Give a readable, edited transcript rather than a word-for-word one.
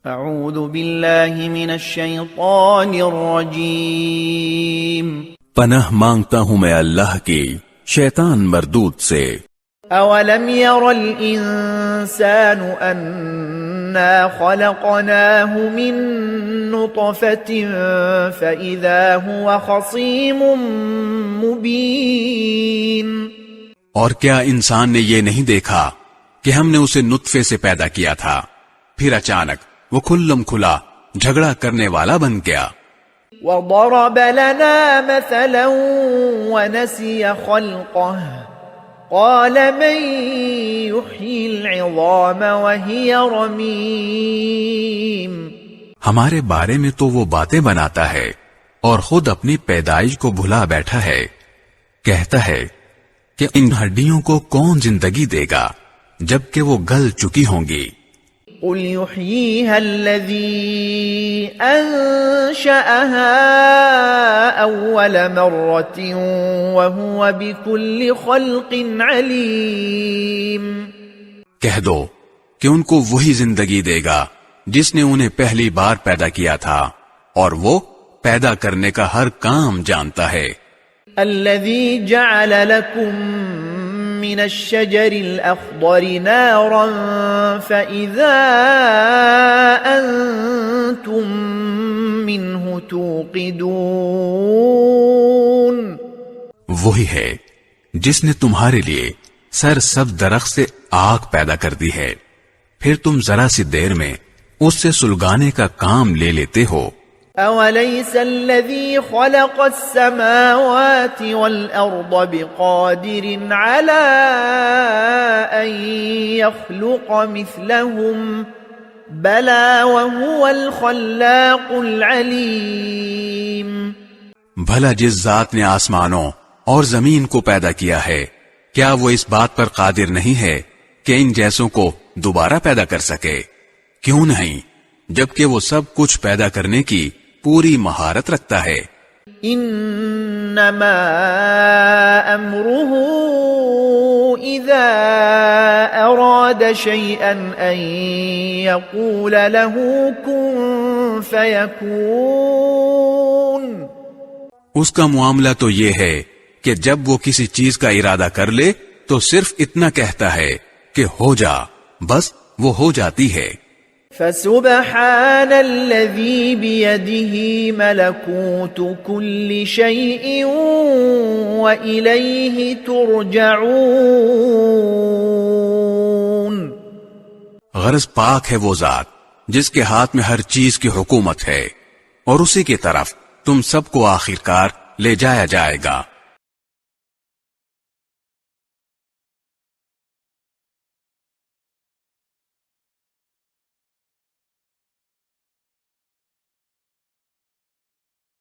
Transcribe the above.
اعوذ باللہ من الشیطان الرجیم پناہ مانگتا ہوں میں اللہ کی شیطان مردود سے۔ اولم یر الانسان انا خلقناه من نطفة فاذا هو خصیم مبین۔ اور کیا انسان نے یہ نہیں دیکھا کہ ہم نے اسے نطفے سے پیدا کیا تھا، پھر اچانک وہ کھلم کھلا جھگڑا کرنے والا بن گیا۔ وضرب لنا مثلا ونسي خلقه قال من يحيي العظام وهي رميم۔ ہمارے بارے میں تو وہ باتیں بناتا ہے اور خود اپنی پیدائش کو بھلا بیٹھا ہے، کہتا ہے کہ ان ہڈیوں کو کون زندگی دے گا جبکہ وہ گل چکی ہوں گی۔ قل يحييها الذي أنشأها أول مرة وهو بكل خلق عليم۔ کہہ دو کہ ان کو وہی زندگی دے گا جس نے انہیں پہلی بار پیدا کیا تھا، اور وہ پیدا کرنے کا ہر کام جانتا ہے۔ الذي جعل لكم من الشجر الأخضر نارا فإذا أنتم منه توقدون۔ وہی ہے جس نے تمہارے لیے سرسبز درخت سے آگ پیدا کر دی ہے، پھر تم ذرا سی دیر میں اس سے سلگانے کا کام لے لیتے ہو۔ أوليس الذي خلق السماوات والأرض بقادر على أن يخلق مثلهم بلى وهو الخلاق العليم۔ بھلا جس ذات نے آسمانوں اور زمین کو پیدا کیا ہے، کیا وہ اس بات پر قادر نہیں ہے کہ ان جیسوں کو دوبارہ پیدا کر سکے؟ کیوں نہیں، جبکہ وہ سب کچھ پیدا کرنے کی پوری مہارت رکھتا ہے۔ انما امره اذا اراد شيئا ان يقول له كن فيكون۔ اس کا معاملہ تو یہ ہے کہ جب وہ کسی چیز کا ارادہ کر لے تو صرف اتنا کہتا ہے کہ ہو جا، بس وہ ہو جاتی ہے۔ فسبحان الذي بيده ملكوت كل شيء وإليه ترجعون۔ غرض پاک ہے وہ ذات جس کے ہاتھ میں ہر چیز کی حکومت ہے، اور اسی کی طرف تم سب کو آخرکار لے جایا جائے گا۔